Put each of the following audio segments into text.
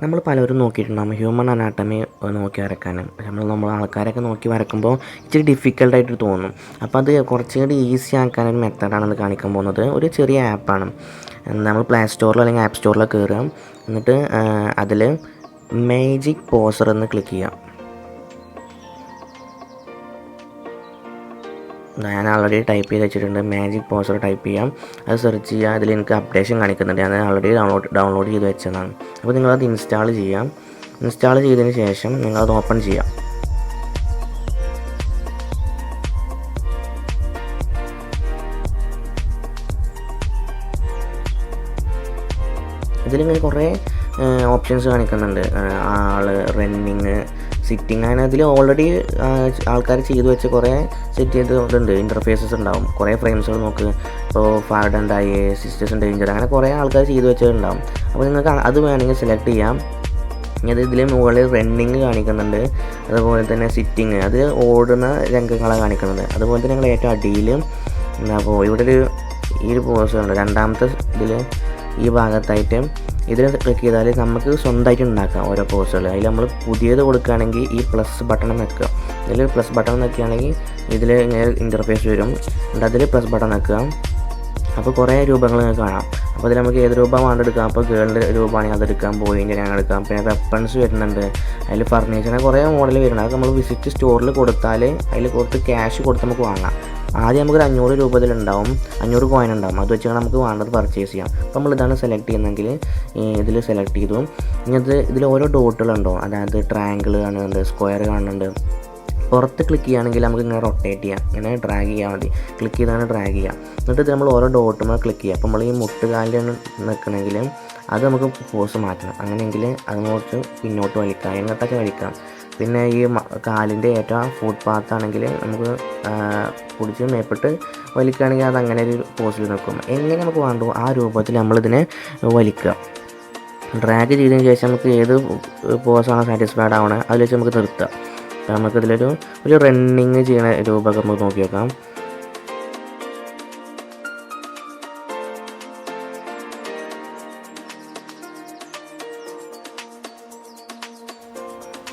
നമ്മൾ പലരും നോക്കിയിട്ടുണ്ടാകും human anatomy നോക്കി വരയ്ക്കാൻ. നമ്മൾ ആൾക്കാരൊക്കെ നോക്കി വരയ്ക്കുമ്പോൾ ഇച്ചിരി ഡിഫിക്കൽട്ടായിട്ട് തോന്നും. അപ്പോൾ അത് കുറച്ചുകൂടി ഈസി ആക്കാനൊരു മെത്തേഡാണ് കാണിക്കാൻ പോകുന്നത്. ഒരു ചെറിയ ആപ്പാണ്. നമ്മൾ പ്ലേ സ്റ്റോറിലോ അല്ലെങ്കിൽ ആപ്പ് സ്റ്റോറിലോ കയറുക. എന്നിട്ട് അതിൽ മാജിക് പോസർ എന്ന് ക്ലിക്ക് ചെയ്യാം. ഞാൻ ഓൾറെഡി ടൈപ്പ് ചെയ്ത് വെച്ചിട്ടുണ്ട്. മാജിക് പോസർ ടൈപ്പ് ചെയ്യാം, അത് സെർച്ച് ചെയ്യുക. അതിൽ എനിക്ക് അപ്ഡേഷൻ കാണിക്കുന്നുണ്ട്. ഞാൻ ഓൾറെഡി ഡൗൺലോഡ് ചെയ്ത് വെച്ചതാണ്. അപ്പോൾ നിങ്ങളത് ഇൻസ്റ്റാൾ ചെയ്യാം. ഇൻസ്റ്റാൾ ചെയ്തതിന് ശേഷം നിങ്ങളത് ഓപ്പൺ ചെയ്യാം. ഇതിലിങ്ങനെ കുറേ ഓപ്ഷൻസ് കാണിക്കുന്നുണ്ട്. റണ്ണിങ്, സിറ്റിങ്, അങ്ങനെ അതിൽ ഓൾറെഡി ആൾക്കാർ ചെയ്തു വെച്ച് കുറേ സെറ്റ് ചെയ്തിട്ടുണ്ട്. ഇൻ്റർഫേസസ് ഉണ്ടാവും, കുറേ ഫ്രെയിംസുകൾ നോക്ക്. ഇപ്പോൾ ഫാർഡ് ആൻഡ് ഐ, സിസ്റ്റേഴ്സ് ഡേഞ്ചർ, അങ്ങനെ കുറേ ആൾക്കാർ ചെയ്തു വെച്ചിട്ടുണ്ടാവും. അപ്പോൾ നിങ്ങൾക്ക് അത് വേണമെങ്കിൽ സെലക്ട് ചെയ്യാം. അത് ഇതിൽ മുകളിൽ റണ്ണിങ് കാണിക്കുന്നുണ്ട്, അതുപോലെ തന്നെ സിറ്റിങ്, അത് ഓടുന്ന രംഗങ്ങളാണ് കാണിക്കുന്നത്. അതുപോലെ തന്നെ നിങ്ങൾ ഏറ്റവും അടിയിൽ അപ്പോൾ ഇവിടെ ഈ ഒരു പോസ് ഉണ്ട്. രണ്ടാമത്തെ ഇതിൽ ഈ ഭാഗത്തായിട്ട് ഇതിൽ ക്ലിക്ക് ചെയ്താൽ നമുക്ക് സ്വന്തമായിട്ട് ഉണ്ടാക്കാം ഓരോ പോസുകൾ. അതിൽ നമ്മൾ പുതിയത് കൊടുക്കുകയാണെങ്കിൽ ഈ പ്ലസ് ബട്ടൺ നിൽക്കുക. ഇതിൽ പ്ലസ് ബട്ടൺ നിൽക്കുകയാണെങ്കിൽ ഇതിൽ ഇങ്ങനെ ഇൻ്റർഫേസ് വരും. എന്നിട്ട് അതിൽ പ്ലസ് ബട്ടൺ നിൽക്കുക. അപ്പോൾ കുറേ രൂപങ്ങൾ കാണാം. അപ്പോൾ അതിൽ നമുക്ക് ഏത് രൂപ വേണ്ടെടുക്കാം. അപ്പോൾ ഗേളിൻ്റെ രൂപമാണെങ്കിൽ അതെടുക്കാം, ബോയിൻ്റെ ഞാൻ എടുക്കാം. പിന്നെ വെപ്പൺസ് വരുന്നുണ്ട്, അതിൽ ഫർണിച്ചറിന് കുറേ മോഡൽ വരുന്നുണ്ട്. അതൊക്കെ നമ്മൾ വിസിറ്റ് സ്റ്റോറിൽ കൊടുത്താൽ അതിൽ കൊടുത്ത് ക്യാഷ് കൊടുത്ത് നമുക്ക് വാങ്ങാം. ആദ്യം നമുക്കൊരു 500 രൂപ ഇതിലുണ്ടാവും, 500 കോയിൻ ഉണ്ടാവും. അത് വെച്ചാൽ നമുക്ക് വേണ്ടത് പർച്ചേസ് ചെയ്യാം. അപ്പോൾ നമ്മളിതാണ് സെലക്ട് ചെയ്യുന്നതെങ്കിൽ ഇതിൽ സെലക്ട് ചെയ്തു. ഇങ്ങനത്തെ ഇതിൽ ഓരോ ഡോട്ടുകളുണ്ടോ, അതായത് ട്രയാങ്കിൾ കാണുന്നുണ്ട്, സ്ക്വയർ കാണുന്നുണ്ട്. പുറത്ത് ക്ലിക്ക് ചെയ്യുകയാണെങ്കിൽ നമുക്ക് ഇങ്ങനെ റൊട്ടേറ്റ് ചെയ്യാം, ഇങ്ങനെ ഡ്രാഗ് ചെയ്യാൻ മതി. ക്ലിക്ക് ചെയ്താണ് ഡ്രാഗ് ചെയ്യാം. എന്നിട്ട് ഇത് നമ്മൾ ഓരോ ഡോട്ടുമ്പോൾ ക്ലിക്ക് ചെയ്യാം. അപ്പോൾ നമ്മൾ ഈ മുട്ടുകാലിലാണ് നിൽക്കണമെങ്കിൽ അത് നമുക്ക് പോസ് മാറ്റണം. അങ്ങനെയെങ്കിൽ അതിനോട്ട് പിന്നോട്ട് വലിക്കാം, എങ്ങോട്ടൊക്കെ വലിക്കാം. പിന്നെ ഈ കാലിൻ്റെ ഏറ്റവും ഫുട് പാത്താണെങ്കിൽ നമുക്ക് പിടിച്ച് മേപ്പിട്ട് വലിക്കുകയാണെങ്കിൽ അത് അങ്ങനെ ഒരു പോസിൽ നിൽക്കും. എങ്ങനെ നമുക്ക് വേണ്ടോ ആ രൂപത്തിൽ നമ്മളിതിനെ വലിക്കുക. ഡ്രാഗ് ചെയ്തതിന് ശേഷം നമുക്ക് ഏത് പോസാണോ സാറ്റിസ്ഫൈഡ് ആവണത് അതിൽ വെച്ച് നമുക്ക് നിർത്താം. നമുക്കിതിലൊരു റണ്ണിങ് ചെയ്യുന്ന രൂപമൊക്കെ നമുക്ക് നോക്കി നോക്കാം.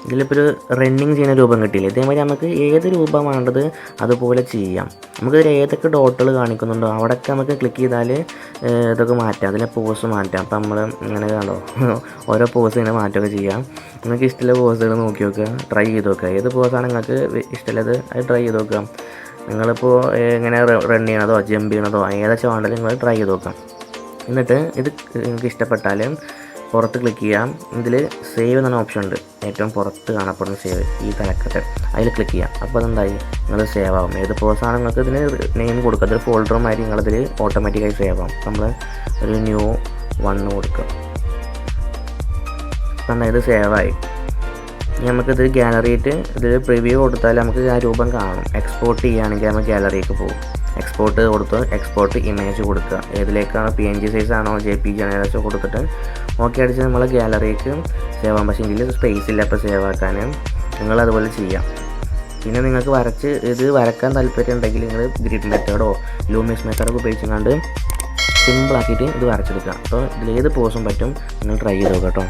ഇതിലിപ്പോൾ ഒരു റണ്ണിങ് ചെയ്യുന്ന രൂപം കിട്ടിയില്ല. ഇതേമാതിരി നമുക്ക് ഏത് രൂപം വേണ്ടത് അതുപോലെ ചെയ്യാം. നമുക്കിതിൽ ഏതൊക്കെ ഡോട്ടുകൾ കാണിക്കുന്നുണ്ടോ അവിടെയൊക്കെ നമുക്ക് ക്ലിക്ക് ചെയ്താൽ ഇതൊക്കെ മാറ്റാം, അതിലെ പോസ് മാറ്റാം. അപ്പോൾ നമ്മൾ ഇങ്ങനെ കണ്ടോ ഓരോ പോസ് ഇങ്ങനെ മാറ്റുകയൊക്കെ ചെയ്യാം. നിങ്ങൾക്ക് ഇഷ്ടമുള്ള പോസുകൾ നോക്കി നോക്കുക, ട്രൈ ചെയ്ത് നോക്കുക. ഏത് പോസാണ് നിങ്ങൾക്ക് ഇഷ്ടമുള്ളത് അത് ട്രൈ ചെയ്ത് നോക്കാം. നിങ്ങളിപ്പോൾ ഇങ്ങനെ റൺ ചെയ്യണതോ ജമ്പ് ചെയ്യണതോ ഏതൊക്കെ വേണ്ടത് നിങ്ങൾ ട്രൈ ചെയ്ത് നോക്കാം. എന്നിട്ട് ഇത് നിങ്ങൾക്ക് ഇഷ്ടപ്പെട്ടാൽ പുറത്ത് ക്ലിക്ക് ചെയ്യാം. ഇതിൽ സേവ് എന്ന ഓപ്ഷൻ ഉണ്ട്, ഏറ്റവും പുറത്ത് കാണപ്പെടുന്ന സേവ്, ഈ തലക്കെട്ട് അതിൽ ക്ലിക്ക് ചെയ്യാം. അപ്പോൾ അതെന്തായി നിങ്ങൾ സേവ് ആകും. ഏത് പോസാണ് നിങ്ങൾക്ക് ഇതിന് നെയിം കൊടുക്കുക, അതൊരു ഫോൾഡറുമാതിരി നിങ്ങളിതിൽ ഓട്ടോമാറ്റിക്കായി സേവ് ആകും. നമ്മൾ ഒരു ന്യൂ 1 കൊടുക്കുക. അപ്പം ഇത് സേവായി. നമുക്കിത് ഗാലറിയിട്ട് ഇതിൽ പ്രിവ്യൂ കൊടുത്താൽ നമുക്ക് ആ രൂപം കാണും. എക്സ്പോർട്ട് ചെയ്യുകയാണെങ്കിൽ നമ്മൾ ഗാലറിക്ക് പോകും. എക്സ്പോർട്ട് കൊടുത്ത് എക്സ്പോർട്ട് ഇമേജ് കൊടുക്കുക. ഏതിലേക്കാണ് PNG സൈസ് ആണോ JPG ആണോ ഏതാச்சுം കൊടുത്തിട്ട് ഓക്കെ അടിച്ച് നമ്മൾ ഗാലറിക്ക് സേവ് ആകും. പക്ഷേ ഇതിൽ സ്പേസ് ഇല്ല. അപ്പോൾ സേവ് ആക്കാൻ നിങ്ങളതുപോലെ ചെയ്യാം. പിന്നെ നിങ്ങൾക്ക് ഇത് വരക്കാൻ താല്പര്യം ഉണ്ടെങ്കിൽ നിങ്ങൾ ഗ്രിഡ് മെത്തേഡോ ലൂമിസ് മെത്തേഡൊക്കെ ഉപയോഗിച്ചുകൊണ്ട് സിമ്പിളാക്കിയിട്ട് ഇത് വരച്ചെടുക്കുക. അപ്പോൾ ഇതിലേത് പോസും പറ്റും. നിങ്ങൾ ട്രൈ ചെയ്ത് നോക്കാം കേട്ടോ.